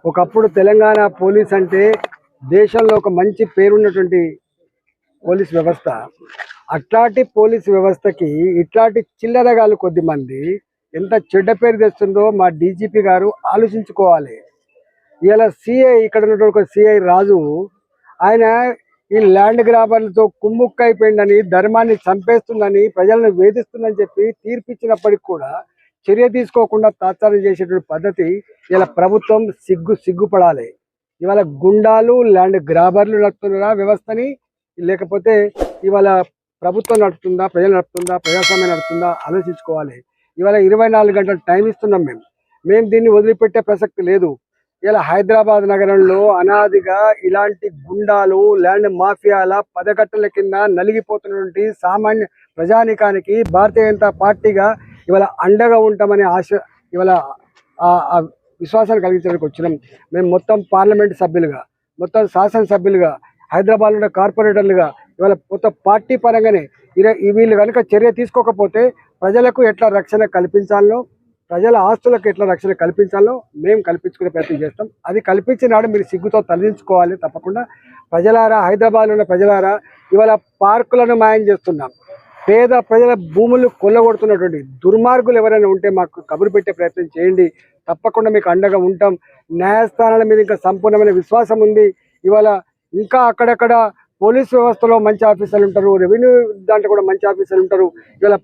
ఒకప్పుడు తెలంగాణ పోలీస్ అంటే దేశంలో ఒక మంచి పేరున్నటువంటి పోలీస్ వ్యవస్థ. అట్లాంటి పోలీస్ వ్యవస్థకి ఇట్లాంటి చిల్లరగాలు కొద్దిమంది ఎంత చెడ్డ పేరు తెస్తుందో మా డీజీపీ గారు ఆలోచించుకోవాలి. ఇలా సిఐ ఇక్కడ ఉన్నటువంటి ఒక సిఐ రాజు ఆయన ఈ ల్యాండ్ గ్రాబర్లతో కుమ్ముక్కైపోయిందని, ధర్మాన్ని చంపేస్తుందని, ప్రజలను వేధిస్తుందని చెప్పి తీర్పిచ్చినప్పటికి కూడా చర్య తీసుకోకుండా తాత్సారం చేసేటువంటి పద్ధతి ఇలా ప్రభుత్వం సిగ్గుపడాలి. ఇవాళ గుండాలు ల్యాండ్ గ్రాబర్లు నడుపుతున్నారా వ్యవస్థని, లేకపోతే ఇవాళ ప్రభుత్వం నడుపుతుందా, ప్రజలు నడుపుతుందా, ప్రజాస్వామ్యం నడుపుతుందా ఆలోచించుకోవాలి. ఇవాళ 24 గంటలు టైం ఇస్తున్నాం. మేము దీన్ని వదిలిపెట్టే ప్రసక్తి లేదు. ఇలా హైదరాబాద్ నగరంలో అనాదిగా ఇలాంటి గుండాలు ల్యాండ్ మాఫియాల పదకట్టల కింద నలిగిపోతున్నటువంటి సామాన్య ప్రజానికానికి భారతీయ జనతా పార్టీగా ఇవాళ అండగా ఉంటామనే ఆశ, ఇవాళ విశ్వాసాన్ని కలిగించడానికి వచ్చినాం. మేము మొత్తం పార్లమెంట్ సభ్యులుగా, మొత్తం శాసనసభ్యులుగా, హైదరాబాద్లో కార్పొరేటర్లుగా ఇవాళ మొత్తం పార్టీ పరంగానే వీళ్ళు కనుక చర్య తీసుకోకపోతే ప్రజలకు ఎట్లా రక్షణ కల్పించాలో, ప్రజల ఆస్తులకు ఎట్లా రక్షణ కల్పించాలో మేము కల్పించుకునే ప్రయత్నం చేస్తాం. అది కల్పించినాడు మీరు సిగ్గుతో తరలించుకోవాలి తప్పకుండా. ప్రజలారా, హైదరాబాద్లో ఉన్న ప్రజలారా, ఇవాళ పార్కులను మాయం చేస్తున్నాం. పేద ప్రజల భూములు కొల్లగొడుతున్నటువంటి దుర్మార్గులు ఎవరైనా ఉంటే మాకు కబురు పెట్టే ప్రయత్నం చేయండి. తప్పకుండా మీకు అండగా ఉంటాం. న్యాయస్థానాల మీద ఇంకా సంపూర్ణమైన విశ్వాసం ఉంది. ఇవాళ ఇంకా అక్కడక్కడ పోలీస్ వ్యవస్థలో మంచి ఆఫీసర్లు ఉంటారు, రెవెన్యూ దాంట్లో కూడా మంచి ఆఫీసర్లు ఉంటారు. ఇవాళ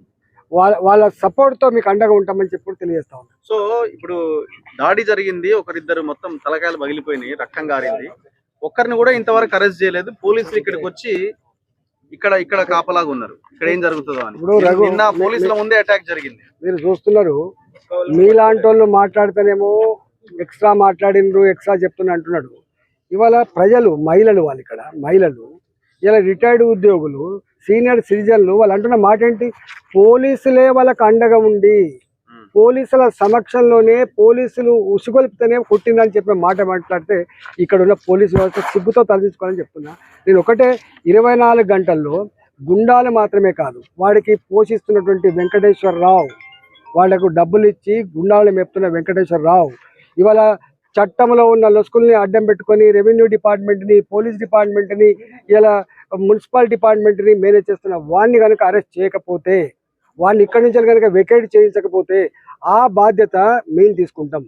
వాళ్ళ సపోర్ట్తో మీకు అండగా ఉంటామని చెప్పి తెలియజేస్తా ఉన్నాం. సో ఇప్పుడు దాడి జరిగింది, ఒకరిద్దరు మొత్తం తలకాయలు పగిలిపోయినాయి, రక్తం గారింది. ఒక్కరిని కూడా ఇంతవరకు అరెస్ట్ చేయలేదు. పోలీసులు ఇక్కడికి వచ్చి ఇక్కడ కాపలాగా ఉన్నారు. ఇక్కడ ఏం జరుగుతుందో అని. ఇప్పుడు నిన్న పోలీసుల ముందే అటాక్ జరిగింది. మీరు చూస్తున్నారు. మీలాంటి వాళ్ళు మాట్లాడితేనేమో ఎక్స్ట్రా మాట్లాడినరు, ఎక్స్ట్రా చెప్తున్నా అంటున్నాడు. ఇవాళ ప్రజలు, మహిళలు, వాళ్ళు ఇక్కడ మహిళలు, ఇలా రిటైర్డ్ ఉద్యోగులు, సీనియర్ సిటిజన్లు వాళ్ళు అంటున్న మాట ఏంటి? పోలీసులే వాళ్ళకు అండగా ఉండి, పోలీసుల సమక్షంలోనే పోలీసులు ఉసుగొల్పితేనే కొట్టిందని చెప్పే మాట మాట్లాడితే ఇక్కడ ఉన్న పోలీసు వ్యవస్థ సిగ్గుతో తలదించుకోవాలని చెప్తున్నా. నేను ఒకటే, 24 గంటల్లో గుండాలు మాత్రమే కాదు, వాడికి పోషిస్తున్నటువంటి వెంకటేశ్వరరావు, వాళ్లకు డబ్బులు ఇచ్చి గుండాలను మెప్తున్న వెంకటేశ్వరరావు ఇవాళ చట్టంలో ఉన్న లొసుకుల్ని అడ్డం పెట్టుకొని రెవెన్యూ డిపార్ట్మెంట్ని, పోలీస్ డిపార్ట్మెంట్ని, ఇలా మున్సిపల్ డిపార్ట్మెంట్ని మేనేజ్ చేస్తున్న వాడిని కనుక అరెస్ట్ చేయకపోతే, వాడిని ఇక్కడి నుంచి కనుక వెకేట్ చేయించకపోతే ఆ బాధ్యత మేము తీసుకుంటాం.